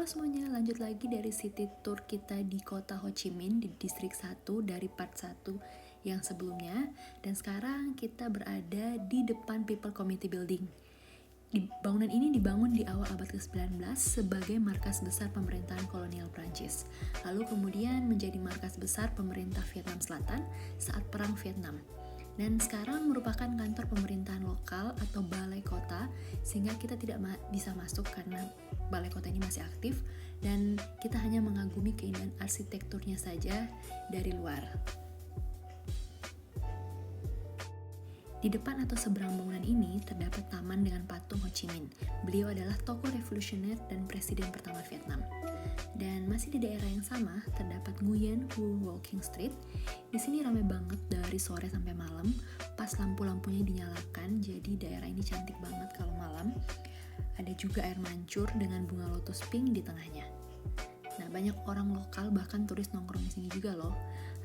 Halo semuanya, lanjut lagi dari city tour kita di kota Ho Chi Minh di distrik 1 dari part 1 yang sebelumnya. Dan sekarang kita berada di depan People Community Building. Bangunan ini dibangun di awal abad ke-19 sebagai markas besar pemerintahan kolonial Prancis. Lalu kemudian menjadi markas besar pemerintah Vietnam Selatan saat Perang Vietnam. Dan sekarang merupakan kantor pemerintahan lokal atau balai kota, sehingga kita tidak bisa masuk karena balai kota ini masih aktif dan kita hanya mengagumi keindahan arsitekturnya saja dari luar. Di depan atau seberang bangunan ini terdapat taman dengan patung Ho Chi Minh. Beliau adalah tokoh revolusioner dan presiden pertama Vietnam. Dan masih di daerah yang sama terdapat Nguyen Hue Walking Street. Di sini ramai banget dari sore sampai malam, pas lampu-lampunya dinyalakan, jadi daerah ini cantik banget kalau malam. Ada juga air mancur dengan bunga lotus pink di tengahnya. Nah, banyak orang lokal bahkan turis nongkrong di sini juga loh.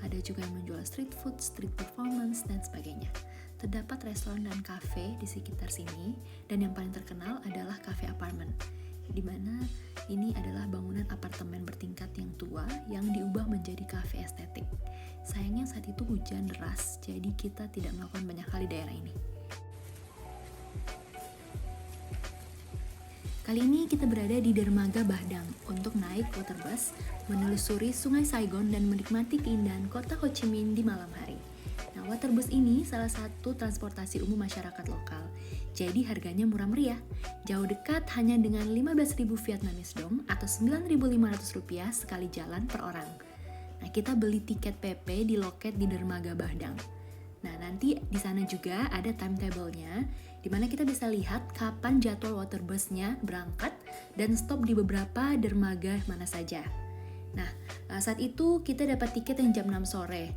Ada juga yang menjual street food, street performance, dan sebagainya. Terdapat restoran dan kafe di sekitar sini, dan yang paling terkenal adalah Cafe Apartment, di mana ini adalah bangunan apartemen bertingkat yang tua yang diubah menjadi kafe estetik. Sayangnya saat itu hujan deras, jadi kita tidak melakukan banyak hal di daerah ini. Kali ini kita berada di Dermaga Bahdang untuk naik water bus, menelusuri Sungai Saigon dan menikmati keindahan kota Ho Chi Minh di malam hari. Nah, water bus ini salah satu transportasi umum masyarakat lokal. Jadi harganya murah meriah. Jauh dekat hanya dengan 15.000 Vietnamese dong atau 9.500 rupiah sekali jalan per orang. Nah, kita beli tiket PP di loket di Dermaga Bahdang. Nah, nanti di sana juga ada timetable-nya, di mana kita bisa lihat kapan jadwal water bus-nya berangkat dan stop di beberapa dermaga mana saja. Nah, saat itu kita dapat tiket yang jam 6 sore.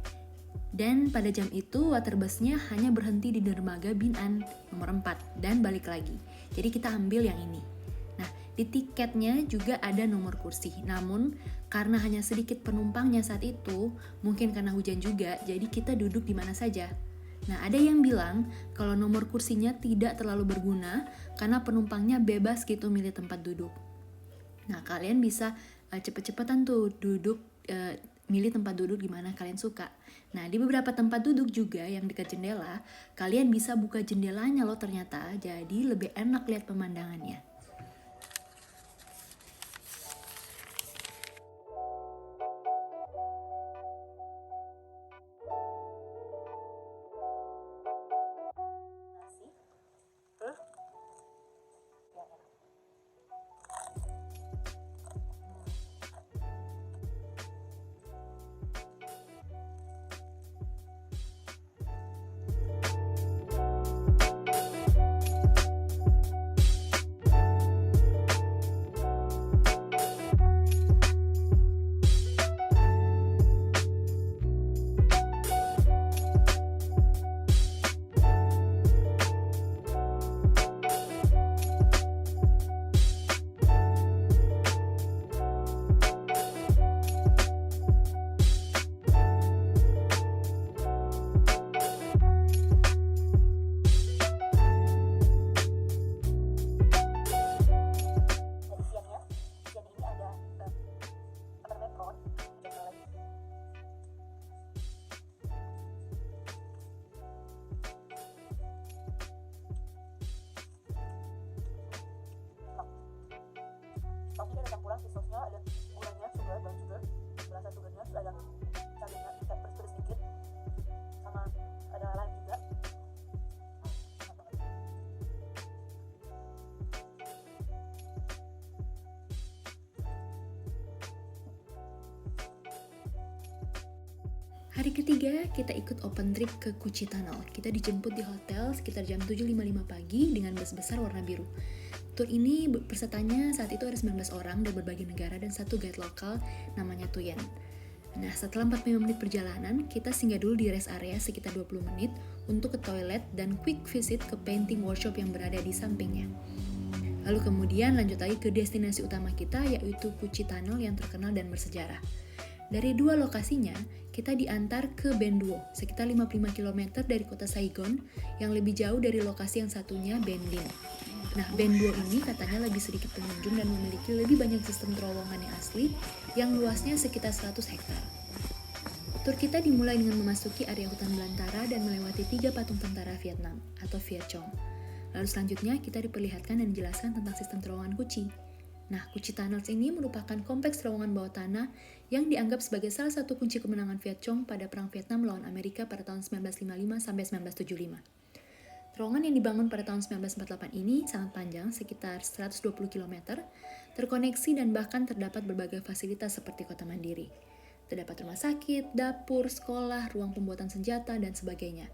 Dan pada jam itu water bus-nya hanya berhenti di dermaga Bin An nomor 4 dan balik lagi. Jadi kita ambil yang ini. Nah, di tiketnya juga ada nomor kursi. Namun, karena hanya sedikit penumpangnya saat itu, mungkin karena hujan juga, jadi kita duduk di mana saja. Nah, ada yang bilang kalau nomor kursinya tidak terlalu berguna karena penumpangnya bebas gitu milih tempat duduk. Nah, kalian bisa cepet-cepetan tuh duduk, milih tempat duduk di mana kalian suka. Nah, di beberapa tempat duduk juga yang dekat jendela, kalian bisa buka jendelanya loh ternyata, jadi lebih enak lihat pemandangannya. Tapi ada campuran si sosnya, ada gulanya, sugar dan juga rasa sugarnya, ada cabenya pepper sedikit, sama ada lime juga. Hari ketiga, kita ikut open trip ke Cu Chi Tunnel. Kita dijemput di hotel sekitar jam 7.55 pagi dengan bus besar warna biru. Tour ini pesertanya saat itu ada 19 orang dari berbagai negara dan satu guide lokal namanya Tuyen. Nah, setelah 45 menit perjalanan, kita singgah dulu di rest area sekitar 20 menit untuk ke toilet dan quick visit ke painting workshop yang berada di sampingnya. Lalu kemudian lanjut lagi ke destinasi utama kita, yaitu Cu Chi Tunnel yang terkenal dan bersejarah. Dari dua lokasinya, kita diantar ke Ben Duo, sekitar 55 km dari kota Saigon, yang lebih jauh dari lokasi yang satunya Ben Linh. Nah, Band 2 ini katanya lebih sedikit pengunjung dan memiliki lebih banyak sistem terowongan yang asli yang luasnya sekitar 100 hektar. Tur kita dimulai dengan memasuki area hutan belantara dan melewati 3 patung tentara Vietnam atau Viet Cong. Lalu selanjutnya kita diperlihatkan dan dijelaskan tentang sistem terowongan Cu Chi. Nah, Cu Chi Tunnels ini merupakan kompleks terowongan bawah tanah yang dianggap sebagai salah satu kunci kemenangan Viet Cong pada Perang Vietnam melawan Amerika pada tahun 1955 sampai 1975. Terowongan yang dibangun pada tahun 1948 ini sangat panjang, sekitar 120 km, terkoneksi dan bahkan terdapat berbagai fasilitas seperti kota mandiri. Terdapat rumah sakit, dapur, sekolah, ruang pembuatan senjata, dan sebagainya.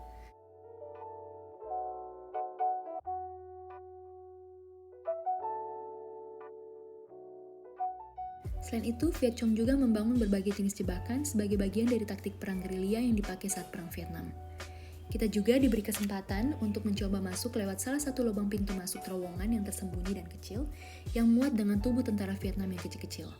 Selain itu, Viet Cong juga membangun berbagai jenis jebakan sebagai bagian dari taktik perang gerilya yang dipakai saat Perang Vietnam. Kita juga diberi kesempatan untuk mencoba masuk lewat salah satu lubang pintu masuk terowongan yang tersembunyi dan kecil, yang muat dengan tubuh tentara Vietnam yang kecil-kecil.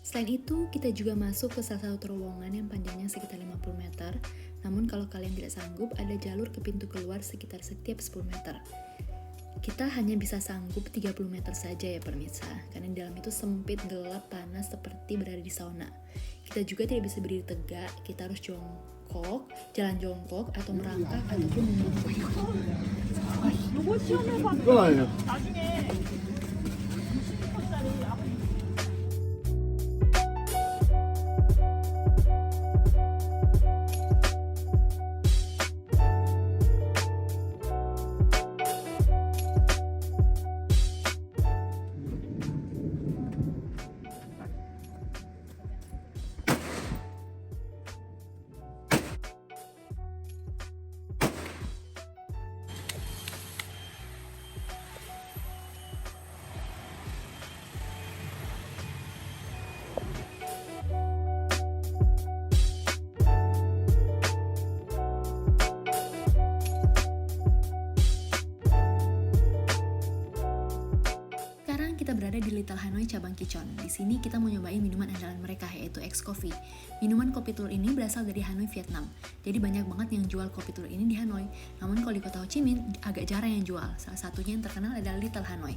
Selain itu, kita juga masuk ke salah satu terowongan yang panjangnya sekitar 50 meter, namun kalau kalian tidak sanggup, ada jalur ke pintu keluar sekitar setiap 10 meter. Kita hanya bisa sanggup 30 meter saja ya pemirsa, karena di dalam itu sempit, gelap, panas seperti berada di sauna. Kita juga tidak bisa berdiri tegak, kita harus jongkok, jalan jongkok, atau merangkak, ataupun membungkuk. Kita berada di Little Hanoi cabang Kicon. Di sini kita mau nyobain minuman andalan mereka, yaitu X Coffee. Minuman kopi telur ini berasal dari Hanoi, Vietnam. Jadi banyak banget yang jual kopi telur ini di Hanoi. Namun kalau di kota Ho Chi Minh agak jarang yang jual. Salah satunya yang terkenal adalah Little Hanoi.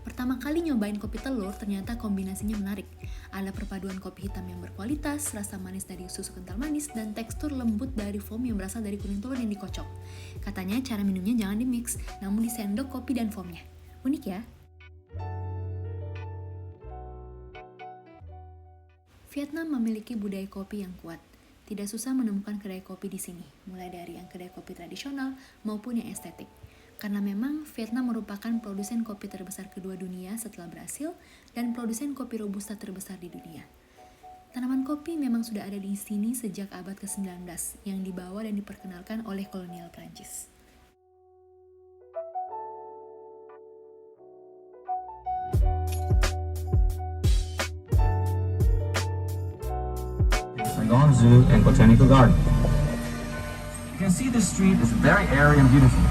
Pertama kali nyobain kopi telur, ternyata kombinasinya menarik. Ada perpaduan kopi hitam yang berkualitas, rasa manis dari susu kental manis, dan tekstur lembut dari foam yang berasal dari kuning telur yang dikocok. Katanya cara minumnya jangan di-mix, namun disendok kopi dan foamnya. Unik ya? Vietnam memiliki budaya kopi yang kuat. Tidak susah menemukan kedai kopi di sini, mulai dari yang kedai kopi tradisional maupun yang estetik. Karena memang Vietnam merupakan produsen kopi terbesar kedua dunia setelah Brasil dan produsen kopi Robusta terbesar di dunia. Tanaman kopi memang sudah ada di sini sejak abad ke-19 yang dibawa dan diperkenalkan oleh kolonial Prancis. Saigon Zoo and Botanical Garden. You can see the street is very airy and beautiful.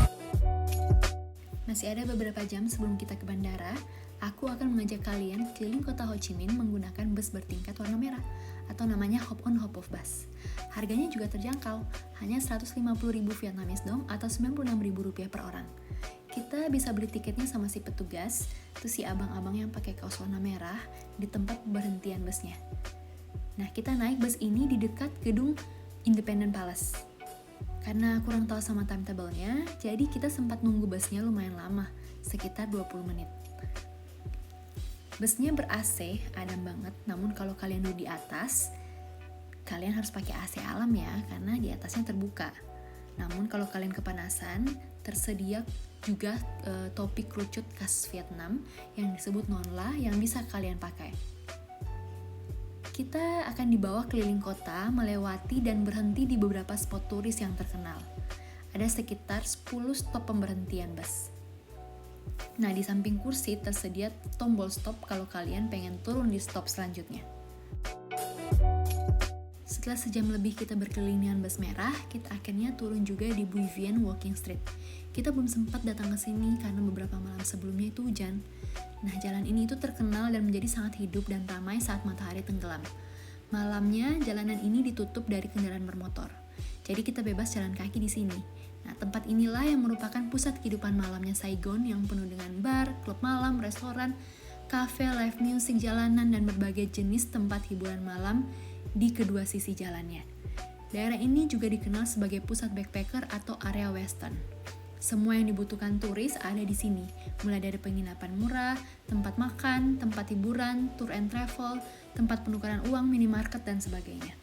Masih ada beberapa jam sebelum kita ke bandara, aku akan mengajak kalian keliling kota Ho Chi Minh menggunakan bus bertingkat warna merah atau namanya Hop on Hop off bus. Harganya juga terjangkau, hanya 150.000 Vietnamese dong atau 96.000 rupiah per orang. Kita bisa beli tiketnya sama si petugas, terus si abang-abang yang pakai kaos warna merah di tempat berhentian busnya. Nah, kita naik bus ini di dekat gedung Independence Palace. Karena kurang tahu sama timetable-nya, jadi kita sempat nunggu busnya lumayan lama, sekitar 20 menit. Busnya ber-AC, adem banget, namun kalau kalian duduk di atas, kalian harus pakai AC alam ya, karena di atasnya terbuka. Namun kalau kalian kepanasan, tersedia juga topi kerucut khas Vietnam yang disebut non la yang bisa kalian pakai. Kita akan dibawa keliling kota, melewati dan berhenti di beberapa spot turis yang terkenal. Ada sekitar 10 stop pemberhentian bus. Nah, di samping kursi tersedia tombol stop kalau kalian pengen turun di stop selanjutnya. Setelah sejam lebih kita berkeliling dengan bus merah, kita akhirnya turun juga di Bouvienne Walking Street. Kita belum sempat datang ke sini karena beberapa malam sebelumnya itu hujan. Nah, jalan ini itu terkenal dan menjadi sangat hidup dan ramai saat matahari tenggelam. Malamnya, jalanan ini ditutup dari kendaraan bermotor. Jadi kita bebas jalan kaki di sini. Nah, tempat inilah yang merupakan pusat kehidupan malamnya Saigon yang penuh dengan bar, klub malam, restoran, kafe, live music, jalanan, dan berbagai jenis tempat hiburan malam di kedua sisi jalannya. Daerah ini juga dikenal sebagai pusat backpacker atau area western. Semua yang dibutuhkan turis ada di sini, mulai dari penginapan murah, tempat makan, tempat hiburan, tour and travel, tempat penukaran uang, minimarket, dan sebagainya.